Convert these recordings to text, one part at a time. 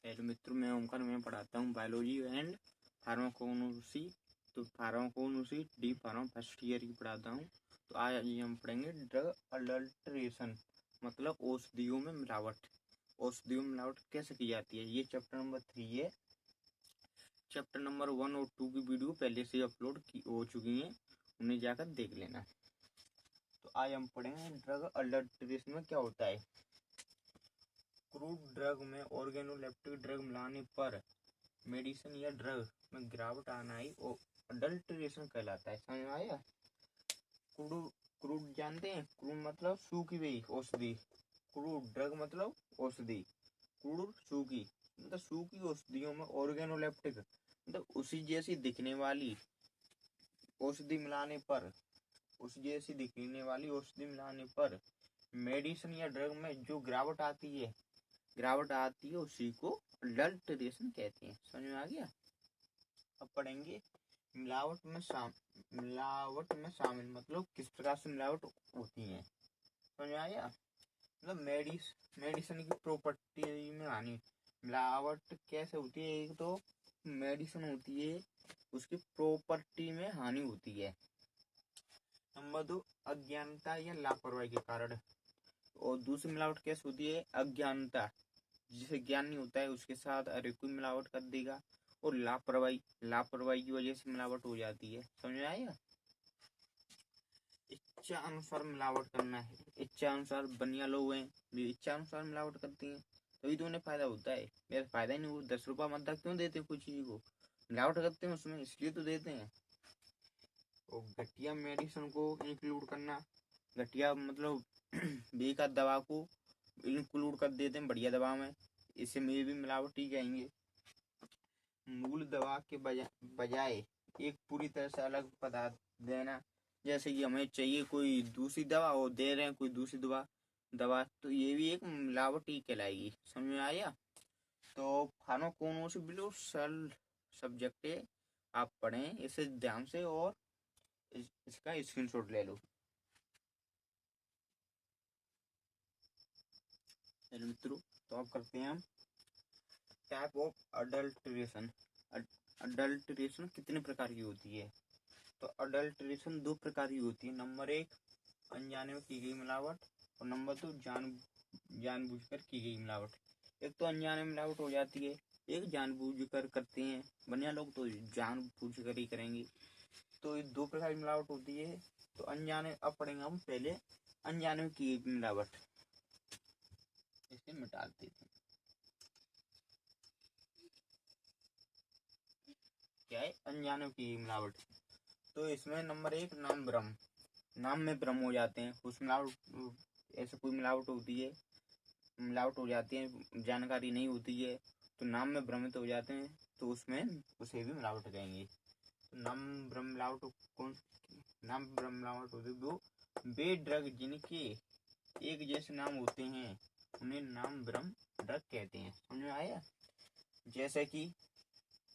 Hello मित्रों, मैं ओमकार। मैं पढ़ाता हूँ बायोलॉजी एंड फार्माकोनोसी। तो pharmacognosy D pharma first year की पढ़ाता हूँ। तो आज हम पढ़ेंगे ड्रग अडल्ट्रेशन, मतलब औषधियों में मिलावट। औषधियों में मिलावट कैसे की जाती है, ये चैप्टर नंबर 3 है। चैप्टर नंबर 1 और 2 की वीडियो पहले से अपलोड हो चुकी हैं, उन्हें जाकर देख लेना। तो आज हम पढ़ेंगे ड्रग अडल्ट्रेशन में क्या होता है। क्रूड ड्रग में ऑर्गेनोलेप्टिक ड्रग मिलाने पर मेडिसिन या ड्रग में गिरावट आना ही अडल्ट्रेशन कहलाता है। समझ में आया। क्रूड क्रूड जानते हैं, क्रूड मतलब सूखी हुई औषधि। क्रूड ड्रग मतलब औषधि, क्रूड सूखी मतलब सूखी औषधियों में ऑर्गेनोलेप्टिक मतलब उसी जैसी दिखने वाली औषधि मिलाने पर मेडिसिन या ड्रग में जो गिरावट आती है उसी को अडल्ट्रेशन कहते हैं। समझ में आ गया। अब पढ़ेंगे मिलावट में शामिल मतलब किस प्रकार से मिलावट होती है। समझ में आया। मतलब मेडिसिन की प्रॉपर्टी में हानि मिलावट कैसे होती है। एक तो मेडिसिन होती है, उसकी प्रॉपर्टी में हानि होती है। नंबर 2, अज्ञानता या लापरवाही के कारण। और दूसरी मिलावट कैसे होती है, अज्ञानता, जिसे ज्ञान नहीं होता है उसके साथ अरे कोई मिलावट कर देगा। और लापरवाही की वजह से मिलावट हो जाती है। समझ में आया। इच्छा अनुसार मिलावट करना है। इच्छा अनुसार बनिया लोग हैं जो इच्छा अनुसार मिलावट करती हैं, तभी तो उन्हें फायदा होता है। मेरा फायदा ही नहीं, वो 10 रुपया मद्दा क्यों देते हैं कोई चीज को, मिलावट करते हैं उसमें, इसलिए तो देते हैं। और घटिया मेडिसिन को इंक्लूड करना, घटिया मतलब बेकार दवा को इंक्लूड कर देते हैं बढ़िया दवा में, इससे में भी मिलावट ही जाएंगे। मूल दवा के बजाय एक पूरी तरह से अलग पदार्थ देना, जैसे कि हमें चाहिए कोई दूसरी दवा और दे रहे हैं कोई दूसरी दवा, तो ये भी एक मिलावट ही कहलाएगी। समझ में आया। तो फार्माकोनोसी बिल्कुल सरल सब्जेक्ट है, आप पढ़ें इसे ध्यान से और इसका स्क्रीनशॉट ले लो। चलो मित्रों, तो अब करते हैं हम टाइप ऑफ अडल्ट्रेशन। अडल्ट्रेशन कितने प्रकार की होती है। तो अडल्ट्रेशन 2 प्रकार की होती है। नंबर 1, अनजाने में की गई मिलावट, और नंबर 2, जानबूझकर की गई मिलावट। एक तो अनजाने में मिलावट हो जाती है, एक जानबूझकर करते हैं। बढ़िया लोग तो जानबूझकर ही करेंगे। तो ये 2 प्रकार की मिलावट होती है। तो अनजाने, अब पढ़ेंगे हम पहले अनजाने में की गई मिलावट। इसे मिटा देते हैं। क्या है अनजाने में की गई मिलावट। तो इसमें नंबर 1, नाम में भ्रम हो जाते हैं। उस मिलावट, ऐसे कोई मिलावट हो जाती है, जानकारी नहीं होती है, तो नाम में भ्रमित हो जाते हैं, तो उसमें उसे भी मिलावट कहेंगे। तो नाम भ्रम मिलावट होती है। दो, वे ड्रग जिनके एक जैसे नाम होते हैं उन्हें नाम भ्रम ड्रग कहते हैं। समझ में आया। जैसे कि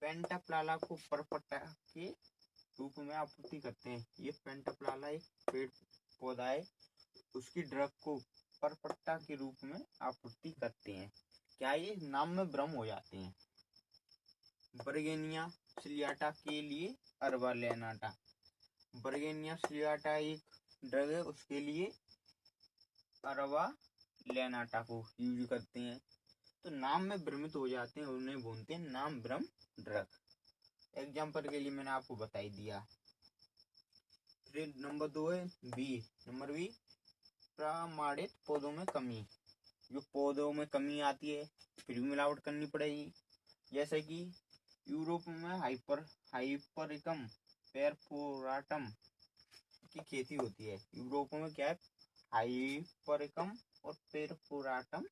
पेंटाप्लाला को परपट्टा के रूप में आपूर्ति करते हैं। ये पेंटाप्लाला एक पेड़ पौधा है, उसकी ड्रग को परपट्टा के रूप में आपूर्ति करते हैं। क्या ये नाम में भ्रम हो जाते हैं। बर्गेनिया सिलियाटा के लिए अरबालेनाटा। बर्गेनिया सिलियाटा एक ड्रग है, उसके लिए अरबालेनाटा को यूज करते हैं। तो नाम में भ्रमित हो जाते हैं, उन्हें बोलते हैं नाम भ्रम ड्रग। एग्जाम्पल के लिए मैंने आपको बता ही दिया। फिर नंबर 2 है नंबर बी, प्रमाणित पौधों में कमी। जो पौधों में कमी आती है फिर भी मिलावट करनी पड़ेगी। जैसे कि यूरोप में हाइपरिकम पेरफोराटम की खेती होती है। यूरोप में क्या है, हाइपरिकम और पेरफोराटम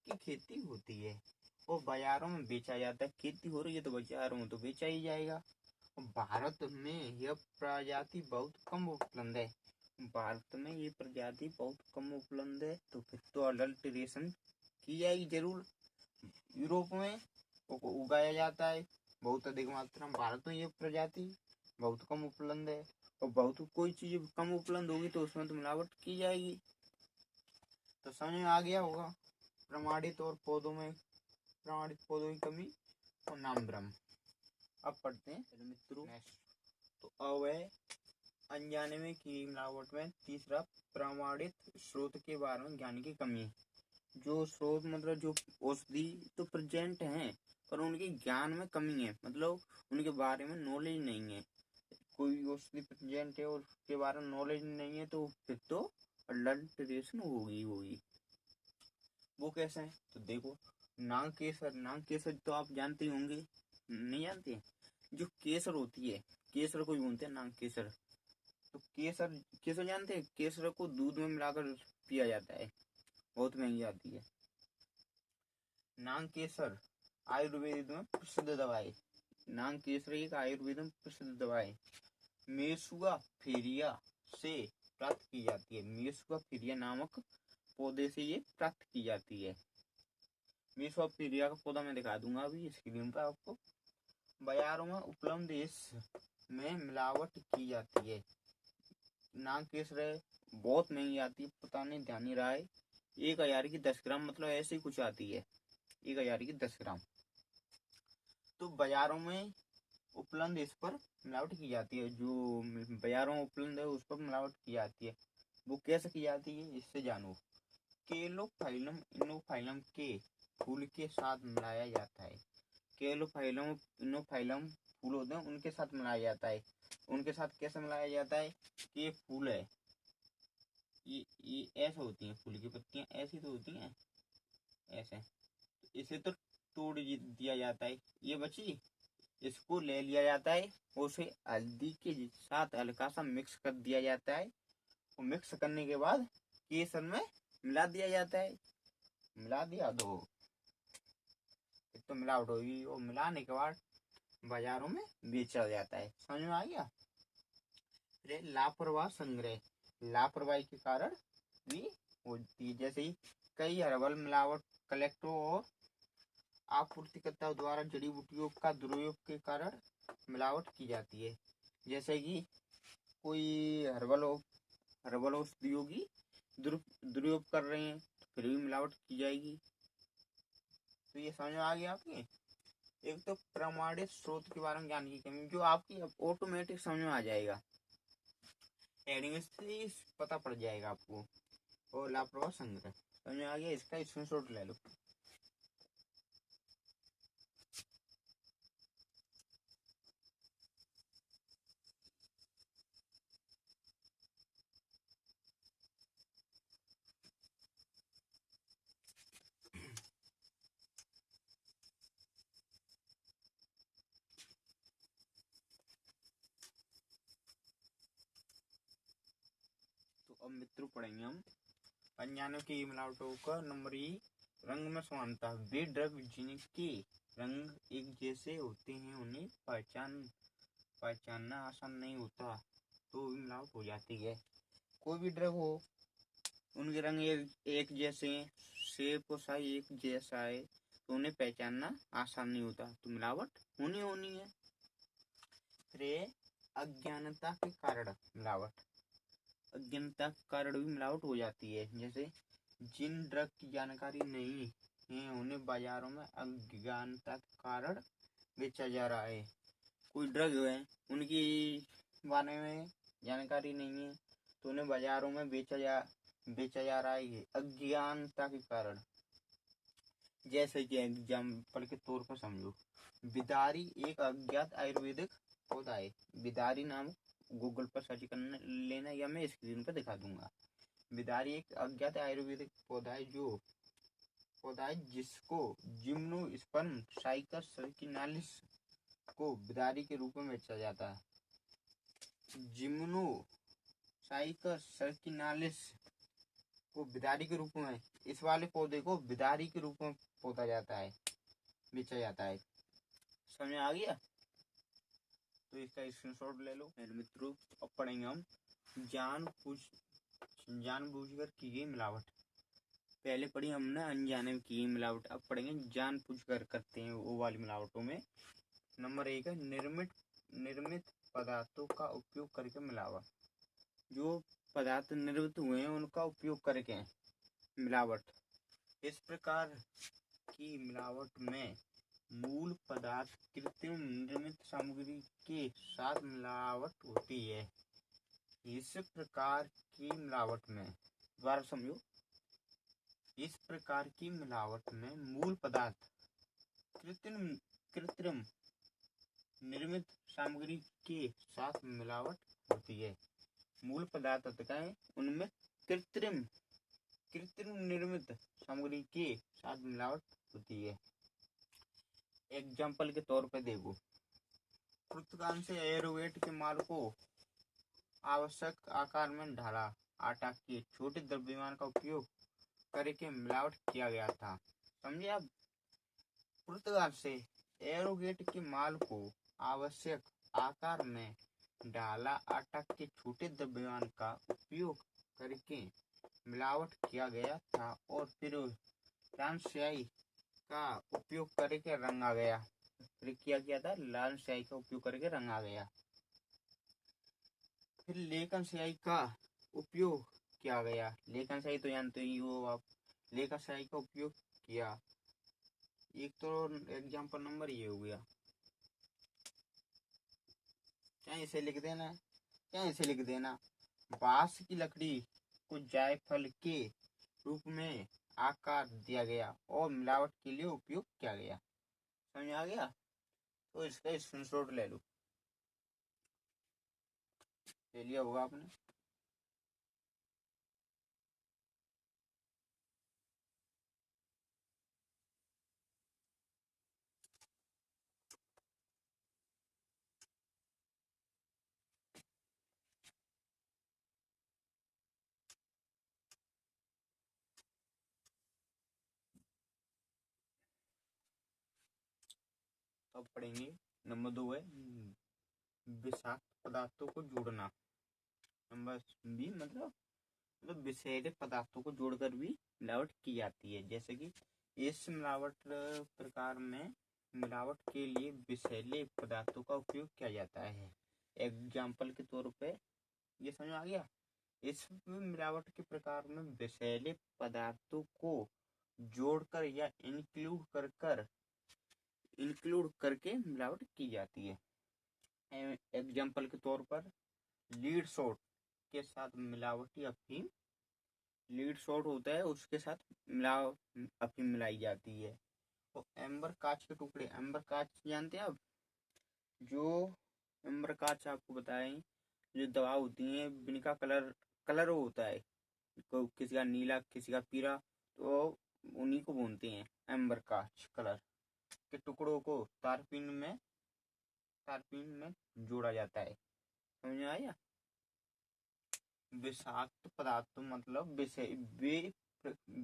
की खेती होती है, और बाजारों में बेचा जाता है। खेती हो रही है तो बाजारों में तो बेचा ही जाएगा। भारत में यह प्रजाति बहुत कम उपलब्ध है। तो फिर तो अडल्ट्रेशन की जाएगी जरूर। यूरोप में उगाया जाता है बहुत अधिक मात्रा में, भारत में यह प्रजाति बहुत कम उपलब्ध है। और बहुत कोई चीज कम उपलब्ध होगी तो उसमें तो मिलावट की जाएगी। तो समझ में आ गया होगा। प्रमाणित और पौधों में प्रमाणित पौधों की कमी और नाम ब्रह्म। अब पढ़ते हैं मित्रों नेक्स्ट। तो अब है अनजाने में की मिलावट में तीसरा प्रमाणित स्रोत के बारे में ज्ञान की कमी। जो स्रोत मतलब जो औषधि तो प्रेजेंट हैं पर उनके ज्ञान में कमी है, मतलब उनके बारे में नॉलेज नहीं है। कोई औषधि प्रेजेंट है और उसके बारे में नॉलेज नहीं है तो फिर तो अडल्ट्रेशन होगी। वो कैसे है तो देखो, नाग केसर तो आप जानते होंगे, नहीं जानते? जो केसर होती है, केसर को बोलते हैं नाग केसर। तो केसर जानते हैं? केसर को दूध में मिलाकर पिया जाता है, बहुत महंगी आती है। नाग केसर आयुर्वेद में प्रसिद्ध दवा है। नाग केसर एक आयुर्वेद में प्रसिद्ध दवा है। मेसुआ फेरिया से प्राप्त की जाती है। मेसुआ फेरिया नामक पौधे से ये प्राप्त की जाती है। मेसुआ फेरिया का पौधा मैं दिखा दूंगा अभी स्क्रीन पर आपको। बाजारों में उपलब्ध इसमें मिलावट की जाती है। नाग केसर बहुत महंगी आती है, पता नहीं ध्यान नहीं रहा है। 1000 की 10 ग्राम, मतलब ऐसे ही कुछ आती है, 1000 की 10 ग्राम। तो बाजारों में उपलब्ध इस पर मिलावट की जाती है। जो बाजारों में उपलब्ध है उस पर मिलावट की जाती है। वो कैसे की जाती है इससे जानो। केलोफाइलम इनोफाइलम के फूल के साथ मिलाया जाता है। केलोफाइलम इनोफाइलम फूल होते हैं, उनके साथ मिलाया जाता है। उनके साथ कैसे मिलाया जाता है कि ये फूल है, ये ऐसे होती हैं, फूल की पत्तियां ऐसी तो होती हैं ऐसे। इसे तो तोड़ दिया जाता है, ये बची, इसको ले लिया जाता है, उसे हल्दी के साथ हल्का सा मिक्स कर दिया जाता है और मिक्स करने के बाद केसर में मिला दिया जाता है। मिला दिया तो मिलावट होगी, और मिलाने के बाद बाजारों में बेचा जाता है। समझ में आ गया? लापरवाह संग्रह, लापरवाही के कारण भी होती है। जैसे ही कई हर्बल मिलावट कलेक्टरों और आपूर्तिकर्ताओं द्वारा जड़ी बूटियों का दुरुपयोग के कारण मिलावट की जाती है। जैसे कि कोई हर्बल औषधियों की दुरुपयोग कर रहे हैं तो फिर भी मिलावट की जाएगी। तो ये समझ में आ गया आपके। एक तो प्रमाणित स्रोत के बारे में ज्ञान की कमी, जो आपकी ऑटोमेटिक समझ में आ जाएगा, हेडिंग से पता पड़ जाएगा आपको। और लापरवाह संग्रह समझ में आ गया, इसका स्क्रीनशॉट ले लो। तो अब मित्रों पढ़ेंगे हम अनजानों की मिलावटों का। नंबर ई, रंग में समानता। वे ड्रग जिनके रंग एक जैसे होते हैं उन्हें पहचानना आसान नहीं होता, तो मिलावट हो जाती है। कोई भी ड्रग हो, उनके रंग एक जैसे हैं, शेप और साइज एक जैसा है, तो उन्हें पहचानना आसान नहीं होता, तो मिलावट होनी है। फिर अज्ञानता के कारण मिलावट। अज्ञानता के कारण भी मिलावट हो जाती है। जैसे जिन ड्रग की जानकारी नहीं है उन्हें बाजारों में अज्ञानता के कारण बेचा जा रहा है। कोई ड्रग है उनकी बारे में जानकारी नहीं है तो उन्हें बाजारों में बेचा जा रहा है अज्ञानता के कारण। जैसे कि एग्जाम्पल के तौर पर समझो, बिदारी एक अज्ञात आयुर्वेदिक पौधा है। बिदारी नाम गूगल पर सर्च करना लेना, या मैं स्क्रीन पर दिखा दूंगा। बिदारी एक अज्ञात आयुर्वेदिक पौधा है जिसको जिम्नोस्पर्म साइकस सर्किनालिस को बिदारी के रूप में बेचा जाता है। जिम्नो साइकस सर्किनालिस को बिदारी के रूप में, इस वाले पौधे को बिदारी के रूप में बेचा जाता है। समझ में आ गया? तो इसका स्क्रीनशॉट ले लो मेरे मित्रों। अब पढ़ेंगे हम जानबूझकर की गई मिलावट। पहले पढ़ी हमने अनजाने में की मिलावट, अब पढ़ेंगे जानबूझकर करते हैं वो वाली मिलावटों में। नंबर 1 है निर्मित पदार्थों का उपयोग करके मिलावट। जो पदार्थ निर्मित हुए हैं उनका उपयोग करके मिलावट। इस प्रकार की मिलावट में मूल पदार्थ कृत्रिम निर्मित सामग्री के साथ मिलावट होती है। इस प्रकार की मिलावट में, दोबारा समझो, इस प्रकार की मिलावट में मूल पदार्थ कृत्रिम निर्मित सामग्री के साथ मिलावट होती है। मूल पदार्थ होता है उनमें कृत्रिम निर्मित सामग्री के साथ मिलावट होती है। एग्जाम्पल के तौर पर देखो, पुर्तगाल से एरोवेट के माल को आवश्यक आकार में ढाला आटा के छोटे द्रव्यमान का उपयोग करके मिलावट किया गया था। समझे आप? पुर्तगाल से एरोगेट के माल को आवश्यक आकार में ढाला आटा के छोटे द्रव्यमान का उपयोग करके मिलावट किया गया था और फिर लाल स्याही का उपयोग करके रंगा गया। फिर किया गया था, लाल स्याही का उपयोग करके रंगा गया। फिर लेखन स्याही का उपयोग किया गया। लेखन स्याही तो जानते ही हो आप, लेखन स्याही का उपयोग किया। एक तो एग्जाम्पल नंबर ये हो गया। क्या इसे लिख देना, बांस की लकड़ी को जायफल के रूप में आकार दिया गया और मिलावट के लिए उपयोग किया गया। समझ आ गया? तो इसका स्क्रीनशॉट ले लो। ले लिया होगा आपने। अब पढ़ेंगे नंबर 2 है विषाक्त पदार्थों को जोड़ना। नंबर बी मतलब विषैले पदार्थों को जोड़कर भी मिलावट की जाती है। जैसे कि इस मिलावट प्रकार में मिलावट के लिए विषैले पदार्थों का उपयोग किया जाता है। एग्जाम्पल के तौर पे ये समझ आ गया। इस मिलावट के प्रकार में विषैले पदार्थों को जोड़कर या इंक्लूड करके मिलावट की जाती है। एग्जाम्पल के तौर पर लीड सोट के साथ मिलावटी अफीम, लीड सोट होता है उसके साथ अफीम मिलाई जाती है। तो एम्बर कांच के टुकड़े, एम्बर कांच जानते हैं आप? जो एम्बर कांच आपको बताएं, जो दवा होती है जिनका कलर होता है, किसी का नीला किसी का पीला, तो उन्हीं को बोलते हैं एम्बर कांच। कलर के टुकड़ों को तारपीन में जोड़ा जाता है। समझ में आया? विषाक्त पदार्थ मतलब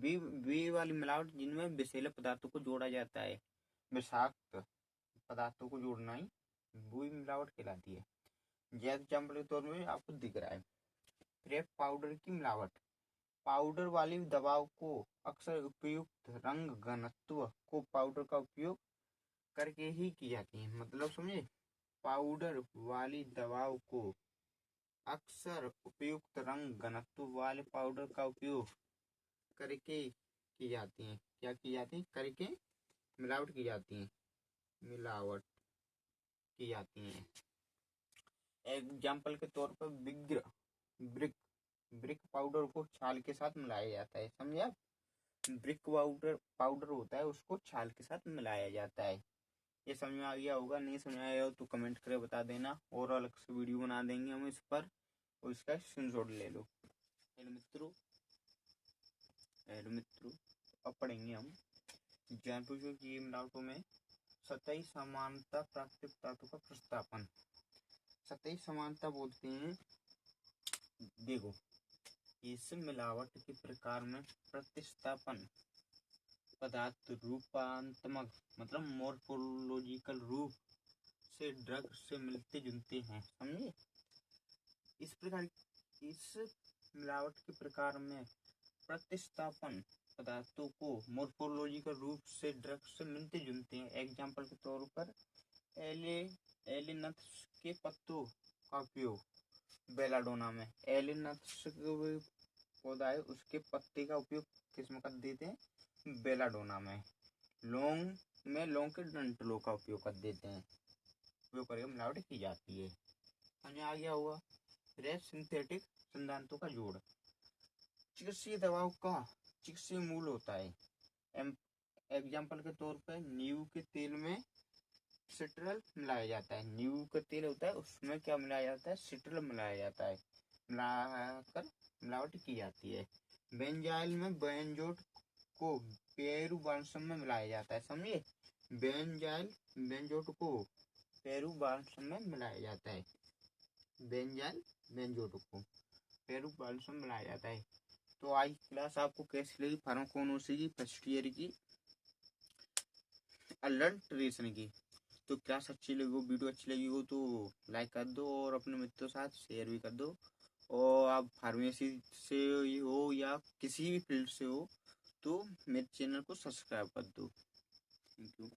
वे वाली मिलावट जिनमें विषैले पदार्थों को जोड़ा जाता है। विषाक्त पदार्थों को जोड़ना ही वही मिलावट कहलाती है। जैसे एग्जाम्पल के तौर में आपको दिख रहा है प्रेप पाउडर की मिलावट। पाउडर वाली दवाओं को अक्सर उपयुक्त रंग घनत्व को पाउडर का उपयोग करके ही की जाती है। मतलब समझे, पाउडर वाली दवाओं को अक्सर उपयुक्त रंग घनत्व वाले पाउडर का उपयोग करके की जाती हैं। क्या की जाती है? करके मिलावट की जाती हैं। एग्जाम्पल के तौर पर ब्रिक ब्रिक पाउडर को छाल के साथ मिलाया जाता है। समझे आप? ब्रिक पाउडर होता है उसको छाल के साथ मिलाया जाता है। ये समझ में आ गया होगा? नहीं समझ में आया हो तो कमेंट करके बता देना, और अलग से वीडियो बना देंगे हम इस पर, और इसका स्क्रीनशॉट ले लो। मित्रों अब पढ़ेंगे हम जैनपुर की मिलावटों में सतही समानता प्राकृतिक पदार्थों का प्रतिस्थापन। सतही समानता बोलते हैं, देखो, इस मिलावट के प्रकार में प्रतिस्थापन पदार्थ रूपांतमक मतलब मॉर्फोलॉजिकल रूप से ड्रग से मिलते जुलते हैं। समझे? इस प्रकार इस मिलावट के प्रकार में प्रतिस्थापन पदार्थों को मॉर्फोलॉजिकल रूप से ड्रग से मिलते जुलते हैं। एग्जाम्पल के तौर पर एलिनथ्स के पत्तों का उपयोग बेलाडोना में, एलिनथ्स पौधा है उसके पत्ते का उपयोग किस में कर देते हैं? बेलाडोना में। लौंग के डंठलों का उपयोग कर देते हैं, उपयोग करके मिलावट की जाती है। समझ आ गया होगा। फिर सिंथेटिक सिद्धांतों का जोड़। चिकित्सीय दवाओं का चिकित्सीय मूल होता है। एग्जाम्पल के तौर पर नींबू के तेल में सिट्रल मिलाया जाता है। नींबू का तेल होता है, उसमें क्या मिलाया जाता है? सिट्रल मिलाया जाता है, मिलाकर मिलावट की जाती है। बेंजाइल में बेंजोट को पेरू बाल्सम में मिलाया जाता है। समझिए, बेंजोट को पेरू बाल्सम में मिलाया जाता है। बेंजोट को पेरू बाल्सम में मिलाया जाता है। तो आज क्लास आपको कैसी लगी फार्माकोनोसी की, फर्स्ट ईयर की अडल्ट्रेशन की? तो क्लास अच्छी लगी हो, वीडियो अच्छी लगी हो तो लाइक कर दो और अपने मित्रों के साथ शेयर भी कर दो। और आप फार्मेसी से हो या किसी भी फील्ड से हो तो मेरे चैनल को सब्सक्राइब कर दो। Thank you.